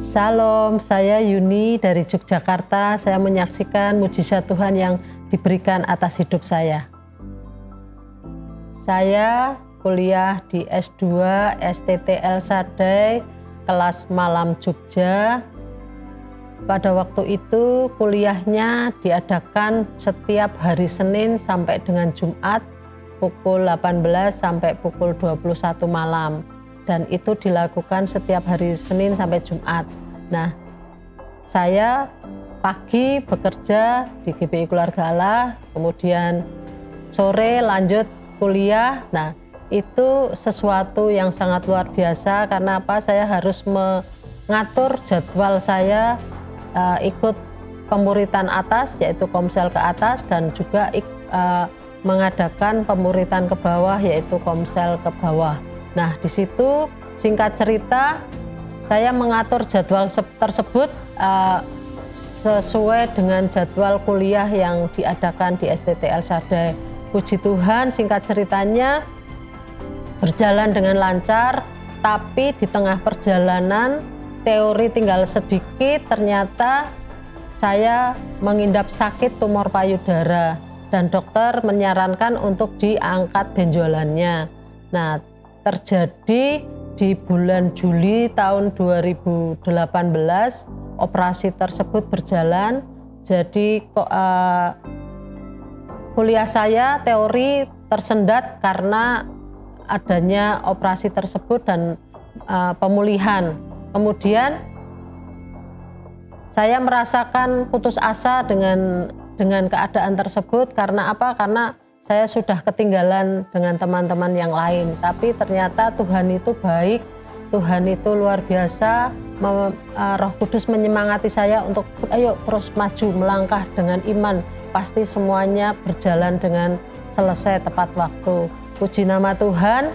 Salam, saya Yuni dari Yogyakarta. Saya menyaksikan mujizat Tuhan yang diberikan atas hidup saya. Saya kuliah di S2 STT El Shaddai, kelas malam Jogja. Pada waktu itu kuliahnya diadakan setiap hari Senin sampai dengan Jumat pukul 18 sampai pukul 21 malam. Dan itu dilakukan setiap hari Senin sampai Jumat. Nah, saya pagi bekerja di GBI Keluarga Allah, kemudian sore lanjut kuliah. Nah, itu sesuatu yang sangat luar biasa karena apa? Saya harus mengatur jadwal saya ikut pemuritan atas, yaitu komsel ke atas, dan juga mengadakan pemuritan ke bawah, yaitu komsel ke bawah. Nah, di situ singkat cerita saya mengatur jadwal tersebut sesuai dengan jadwal kuliah yang diadakan di STT El Shaddai. Puji Tuhan, singkat ceritanya berjalan dengan lancar, tapi di tengah perjalanan teori tinggal sedikit, ternyata saya mengidap sakit tumor payudara dan dokter menyarankan untuk diangkat benjolannya. Nah, terjadi di bulan Juli tahun 2018, operasi tersebut berjalan. Jadi kuliah saya teori tersendat karena adanya operasi tersebut dan pemulihan. Kemudian saya merasakan putus asa dengan keadaan tersebut. Karena apa? Karena saya sudah ketinggalan dengan teman-teman yang lain, tapi ternyata Tuhan itu baik, Tuhan itu luar biasa. Roh Kudus menyemangati saya untuk ayo terus maju, melangkah dengan iman, pasti semuanya berjalan dengan selesai tepat waktu. Puji nama Tuhan,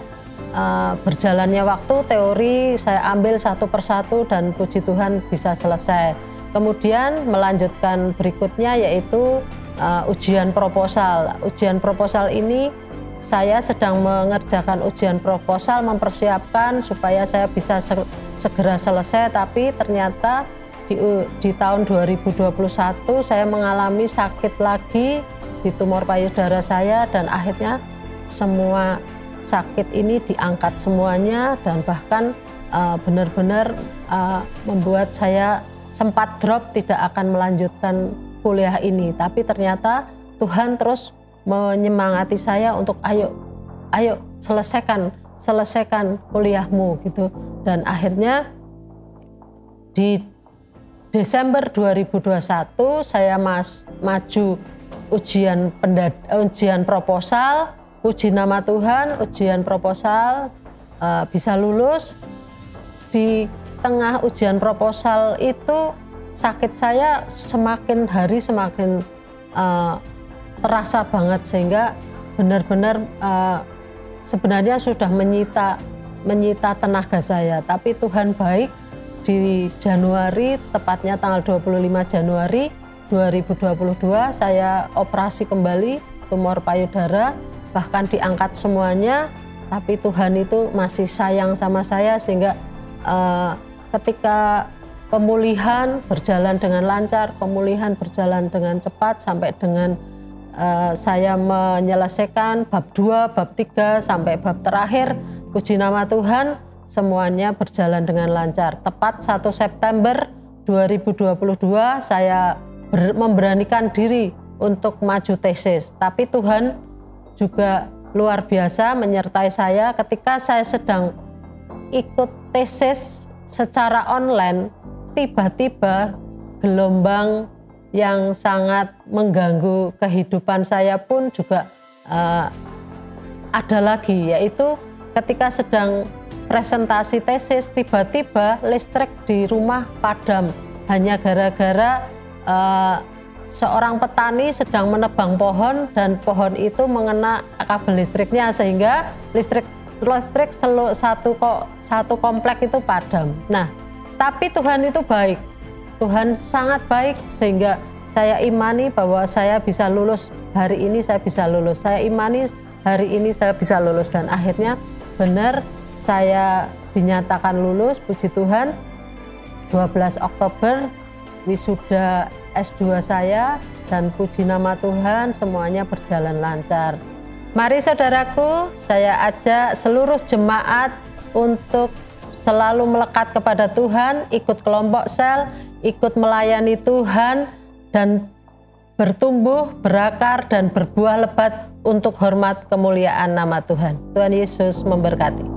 berjalannya waktu, teori saya ambil satu persatu dan puji Tuhan bisa selesai. Kemudian melanjutkan berikutnya yaitu ujian proposal. Ujian proposal ini saya sedang mengerjakan ujian proposal, mempersiapkan supaya saya bisa segera selesai, tapi ternyata di tahun 2021 saya mengalami sakit lagi di tumor payudara saya, dan akhirnya semua sakit ini diangkat semuanya, dan bahkan benar-benar membuat saya sempat drop, tidak akan melanjutkan kuliah ini. Tapi ternyata Tuhan terus menyemangati saya untuk ayo selesaikan kuliahmu gitu. Dan akhirnya di Desember 2021 saya maju ujian proposal. Puji nama Tuhan, ujian proposal bisa lulus. Di tengah ujian proposal itu sakit saya semakin hari semakin terasa banget, sehingga benar-benar sebenarnya sudah menyita tenaga saya. Tapi Tuhan baik, di Januari, tepatnya tanggal 25 Januari 2022 saya operasi kembali tumor payudara, bahkan diangkat semuanya. Tapi Tuhan itu masih sayang sama saya, sehingga ketika pemulihan berjalan dengan lancar, pemulihan berjalan dengan cepat sampai dengan saya menyelesaikan bab 2, bab 3 sampai bab terakhir. Puji nama Tuhan, semuanya berjalan dengan lancar. Tepat 1 September 2022 saya memberanikan diri untuk maju tesis. Tapi Tuhan juga luar biasa menyertai saya ketika saya sedang ikut tesis secara online. Tiba-tiba gelombang yang sangat mengganggu kehidupan saya pun juga ada lagi, yaitu ketika sedang presentasi tesis, tiba-tiba listrik di rumah padam hanya gara-gara seorang petani sedang menebang pohon dan pohon itu mengena kabel listriknya, sehingga listrik satu komplek itu padam. Nah, tapi Tuhan itu baik, Tuhan sangat baik, sehingga saya imani bahwa saya bisa lulus hari ini, saya bisa lulus. Saya imani hari ini saya bisa lulus, dan akhirnya benar saya dinyatakan lulus. Puji Tuhan, 12 Oktober wisuda S2 saya, dan puji nama Tuhan semuanya berjalan lancar. Mari saudaraku, saya ajak seluruh jemaat untuk selalu melekat kepada Tuhan, ikut kelompok sel, ikut melayani Tuhan, dan bertumbuh, berakar, dan berbuah lebat untuk hormat kemuliaan nama Tuhan. Tuhan Yesus memberkati.